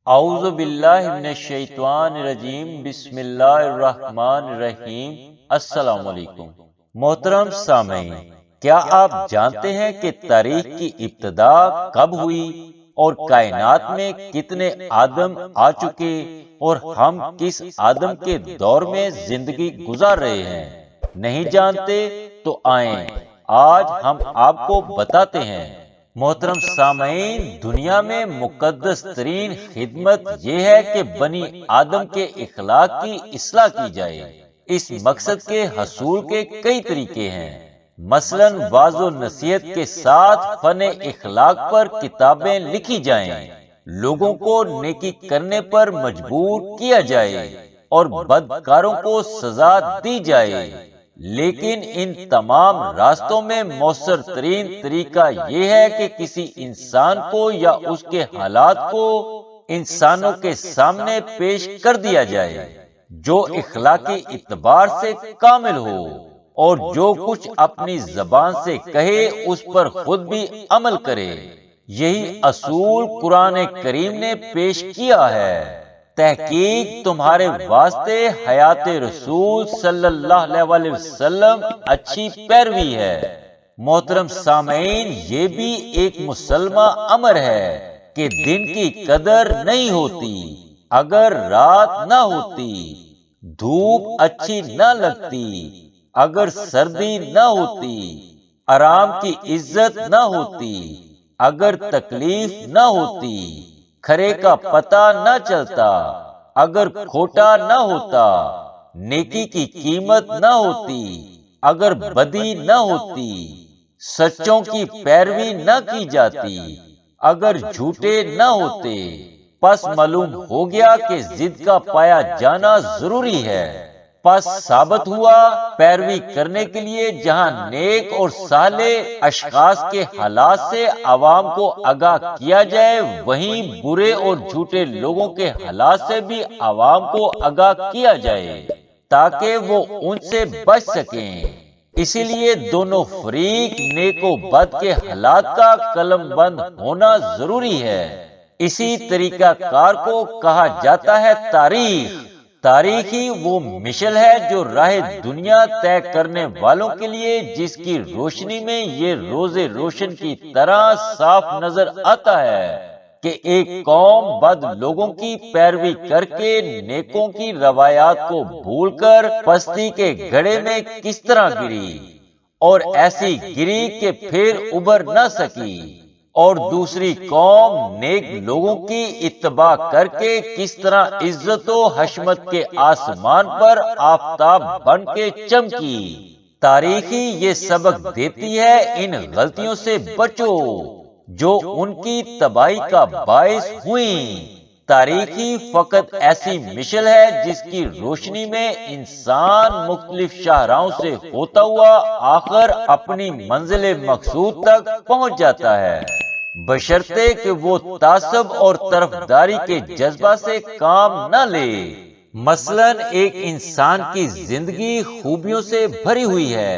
اعوذ باللہ من الشیطان الرجیم، بسم اللہ الرحمن الرحیم۔ السلام علیکم محترم سامعین، کیا آپ جانتے ہیں کہ تاریخ کی ابتدا کب ہوئی اور کائنات میں کتنے آدم آ چکے اور ہم کس آدم کے دور میں زندگی گزار رہے ہیں؟ نہیں جانتے تو آئیں آج ہم آپ کو بتاتے ہیں۔ محترم سامعین، دنیا میں مقدس ترین خدمت یہ ہے کہ بنی آدم کے اخلاق کی اصلاح کی جائے۔ اس مقصد کے حصول کے کئی طریقے ہیں، مثلاً واعظ و نصیحت کے ساتھ فن اخلاق پر کتابیں لکھی جائیں، لوگوں کو نیکی کرنے پر مجبور کیا جائے اور بدکاروں کو سزا دی جائے۔ لیکن ان تمام راستوں میں مؤثر ترین طریقہ یہ ہے کہ کسی انسان کو یا اس کے حالات کو انسانوں کے سامنے پیش کر دیا جائے جو اخلاقی اعتبار سے کامل ہو اور جو کچھ اپنی زبان سے کہے اس پر خود بھی عمل کرے۔ یہی اصول قرآن کریم نے پیش کیا ہے۔ تحقیق تمہارے واسطے حیات رسول صلی اللہ علیہ وسلم اچھی پیروی ہے۔ محترم سامعین، یہ بھی ایک مسلمہ امر ہے کہ دن کی قدر نہیں ہوتی اگر رات نہ ہوتی، دھوپ اچھی نہ لگتی اگر سردی نہ ہوتی، آرام کی عزت نہ ہوتی اگر تکلیف نہ ہوتی، کھرے کا پتہ نہ چلتا اگر کھوٹا نہ ہوتا، نیکی کی قیمت نہ ہوتی اگر بدی نہ ہوتی، سچوں کی پیروی نہ کی جاتی اگر جھوٹے نہ ہوتے۔ پس معلوم ہو گیا کہ ضد کا پایا جانا ضروری ہے۔ پس ثابت ہوا پیروی کرنے کے لیے جہاں نیک اور صالح اشخاص کے حالات سے عوام کو آگاہ کیا جائے، وہیں برے اور جھوٹے لوگوں کے حالات سے بھی عوام کو آگاہ کیا جائے تاکہ وہ ان سے بچ سکیں۔ اسی لیے دونوں فریق نیک و بد کے حالات کا قلم بند ہونا ضروری ہے۔ اسی طریقہ کار کو کہا جاتا ہے تاریخ۔ تاریخ ہی وہ مشل ہے جو راہ دنیا طے کرنے والوں کے لیے، جس کی روشنی میں یہ روز روشن کی طرح صاف نظر آتا ہے کہ ایک قوم بد لوگوں کی پیروی کر کے نیکوں کی روایات کو بھول کر پستی کے گڑھے میں کس طرح گری اور ایسی گری کہ پھر ابھر نہ سکی، اور دوسری قوم نیک لوگوں کی اتباع کر کے کس طرح عزت و حشمت کے آسمان پر آفتاب بن کے چمکی۔ تاریخی یہ سبق دیتی ہے ان غلطیوں سے بچو جو ان کی تباہی کا باعث ہوئیں۔ تاریخی فقط ایسی مشل ہے جس کی روشنی میں انسان مختلف شاہراہوں سے ہوتا ہوا آخر اپنی منزل مقصود تک پہنچ جاتا ہے، بشرطے کہ وہ تعصب اور طرفداری کے جذبہ سے کام نہ لے۔ مثلاً ایک انسان کی زندگی خوبیوں سے بھری ہوئی ہے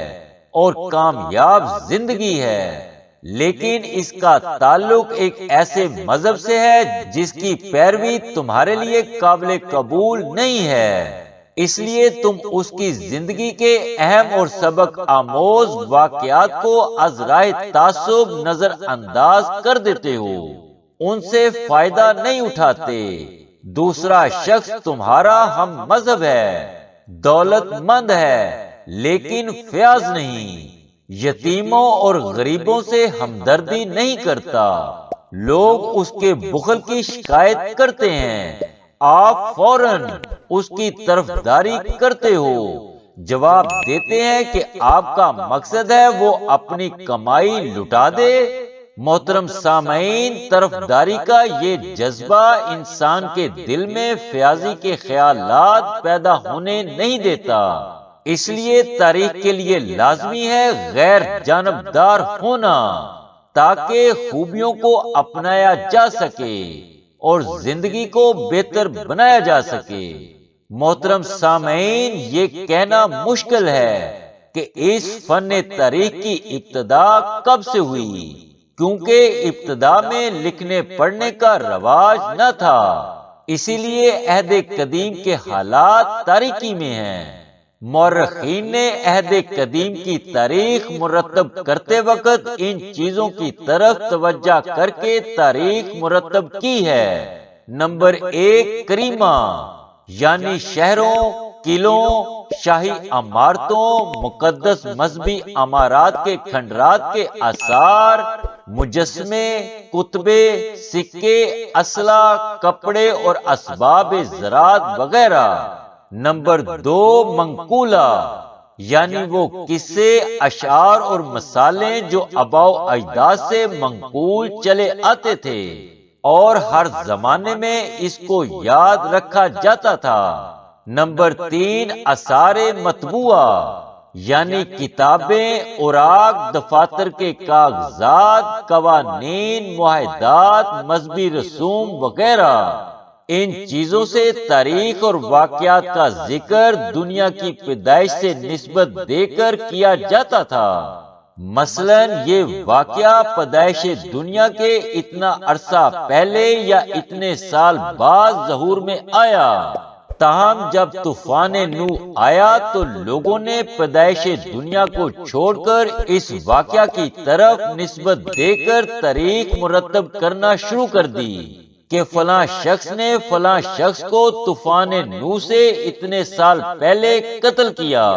اور کامیاب زندگی ہے، لیکن اس کا تعلق ایک ایسے مذہب سے ہے جس کی پیروی تمہارے لیے قابل قبول نہیں ہے، اس لیے تم اس کی زندگی کے اہم اور سبق آموز واقعات کو از راہ تعصب نظر انداز کر دیتے ہو، ان سے فائدہ نہیں اٹھاتے۔ دوسرا شخص تمہارا ہم مذہب ہے، دولت مند ہے لیکن فیاض نہیں، یتیموں اور غریبوں سے ہمدردی نہیں کرتا، لوگ اس کے بخل کی شکایت کرتے ہیں، آپ فوراً اس کی طرفداری کرتے ہو، جواب دیتے ہیں کہ آپ کا مقصد ہے وہ اپنی کمائی لٹا دے۔ محترم سامعین، طرفداری کا یہ جذبہ انسان کے دل میں فیاضی کے خیالات پیدا ہونے نہیں دیتا، اس لیے تاریخ کے لیے لازمی ہے غیر جانبدار ہونا تاکہ خوبیوں کو اپنایا جا سکے اور زندگی کو بہتر بنایا جا سکے۔ محترم سامعین، یہ کہنا مشکل ہے کہ اس فن تاریخ کی ابتدا کب سے ہوئی، کیونکہ ابتدا میں لکھنے پڑھنے کا رواج نہ تھا، اسی لیے عہد قدیم کے حالات تاریکی میں ہیں۔ مورخین نے عہد قدیم کی تاریخ مرتب کرتے وقت ان چیزوں کی طرف توجہ کر کے تاریخ مرتب کی ہے۔ نمبر 1، کریمہ یعنی شہروں، قلعوں، شاہی عمارتوں، مقدس مذہبی عمارات کے کھنڈرات کے آثار، مجسمے، کتبے، سکے، اسلحہ، کپڑے اور اسباب زراعت وغیرہ۔ نمبر 2، منقولہ یعنی وہ قصے، اشعار اور مثالیں جو آباء و اجداد سے منقول چلے آتے تھے اور ہر زمانے میں اس کو یاد رکھا جاتا تھا۔ نمبر 3، آثار مطبوعہ یعنی کتابیں، اوراق، دفاتر کے کاغذات، قوانین، معاہدات، مذہبی رسوم وغیرہ۔ ان چیزوں سے تاریخ اور واقعات کا ذکر دنیا کی پیدائش سے نسبت دے کر کیا جاتا تھا۔ مثلاً یہ واقعہ پیدائش دنیا کے اتنا عرصہ پہلے یا اتنے سال بعد ظہور میں آیا۔ تاہم جب طوفان نوح آیا تو لوگوں نے پیدائش دنیا کو چھوڑ کر اس واقعہ کی طرف نسبت دے کر تاریخ مرتب کرنا شروع کر دی کہ فلاں شخص نے فلاں شخص کو طوفان نوح سے اتنے سال پہلے قتل کیا،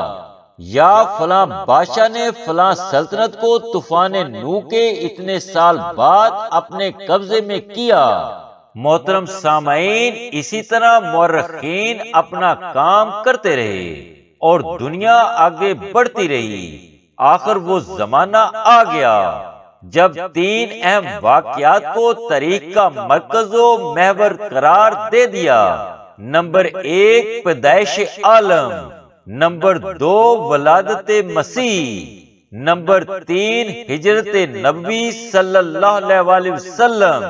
یا فلاں بادشاہ نے فلاں سلطنت کو طوفان نوح کے اتنے سال بعد اپنے قبضے میں کیا۔ محترم سامعین، اسی طرح مورخین اپنا کام کرتے رہے اور دنیا آگے بڑھتی رہی۔ آخر وہ زمانہ آ گیا جب 3 اہم واقعات کو تاریخ کا مرکز و محور قرار دے دیا۔ نمبر 1، پیدائش عالم۔ نمبر 2، ولادت مسیح۔ نمبر 3، ہجرت نبوی صلی اللہ علیہ وسلم۔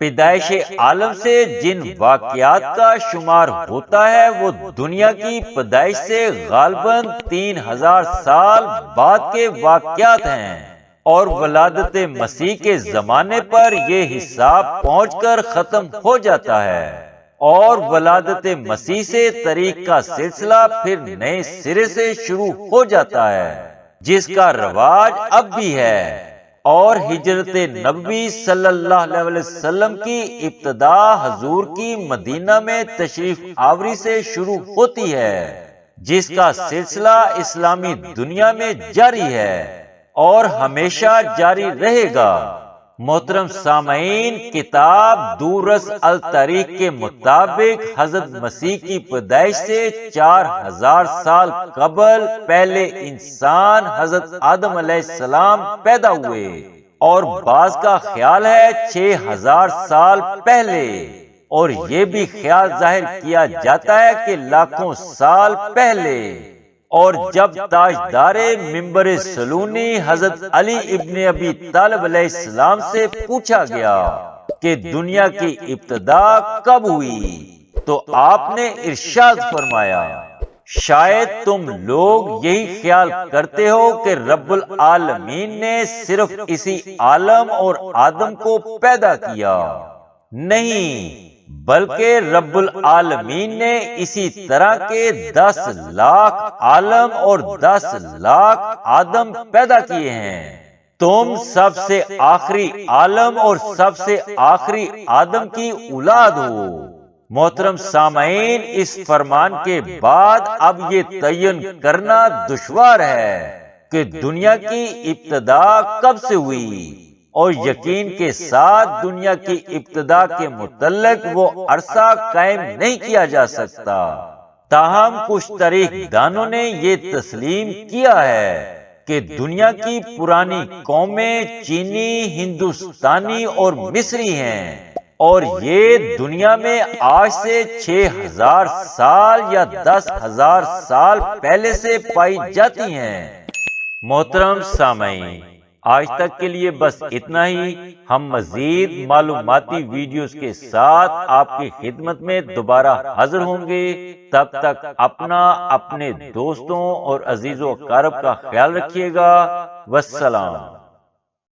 پیدائش عالم سے جن واقعات کا شمار ہوتا ہے وہ دنیا کی پیدائش سے غالباً 3000 سال بعد کے واقعات ہیں، اور ولادت مسیح کے زمانے پر یہ حساب پہنچ کر ختم ہو جاتا ہے، اور ولادت مسیح سے تاریخ کا سلسلہ پھر نئے سرے سے شروع ہو جاتا ہے، جس کا رواج اب بھی ہے۔ اور ہجرت نبوی صلی اللہ علیہ وسلم کی ابتدا حضور کی مدینہ میں تشریف آوری سے شروع ہوتی ہے، جس کا سلسلہ اسلامی دنیا میں جاری ہے اور ہمیشہ جاری رہے گا۔ محترم سامعین، کتاب دورس التاریخ کے مطابق حضرت مسیح کی پیدائش سے 4000 سال قبل پہلے انسان حضرت آدم علیہ السلام پیدا ہوئے، اور بعض کا خیال ہے 6000 سال پہلے، اور یہ بھی خیال ظاہر کیا جاتا ہے کہ لاکھوں سال پہلے۔ اور جب تاجدار منبر سلونی حضرت علی ابن ابی طالب علیہ السلام سے پوچھا گیا کہ دنیا کی ابتدا کب ہوئی، تو آپ نے ارشاد فرمایا، شاید تم لوگ یہی خیال کرتے ہو کہ رب العالمین نے صرف اسی عالم اور آدم کو پیدا کیا۔ نہیں، بلکہ رب العالمین نے اسی طرح کے 10 لاکھ عالم اور 10 لاکھ آدم پیدا کیے ہیں۔ تم سب سے آخری عالم اور سب سے آخری آدم کی اولاد ہو۔ محترم سامعین، اس فرمان کے بعد اب یہ تعین کرنا دشوار ہے کہ دنیا کی ابتدا کب سے ہوئی، اور یقین کے ساتھ دنیا کی ابتدا کے متعلق وہ عرصہ قائم نہیں کیا جا سکتا۔ تاہم کچھ تاریخ دانوں نے یہ تسلیم کیا ہے کہ دنیا کی پرانی قومیں چینی، ہندوستانی اور مصری ہیں، اور یہ دنیا میں آج سے 6000 سال یا 10,000 سال پہلے سے پائی جاتی ہیں۔ محترم سامعین، آج تک کے لیے بس اتنا ہی۔ ہم مزید معلوماتی ویڈیوز کے ساتھ آپ کی خدمت میں دوبارہ حاضر ہوں گے۔ تب تک اپنا، اپنے دوستوں اور عزیز و اقارب کا خیال رکھیے گا۔ والسلام۔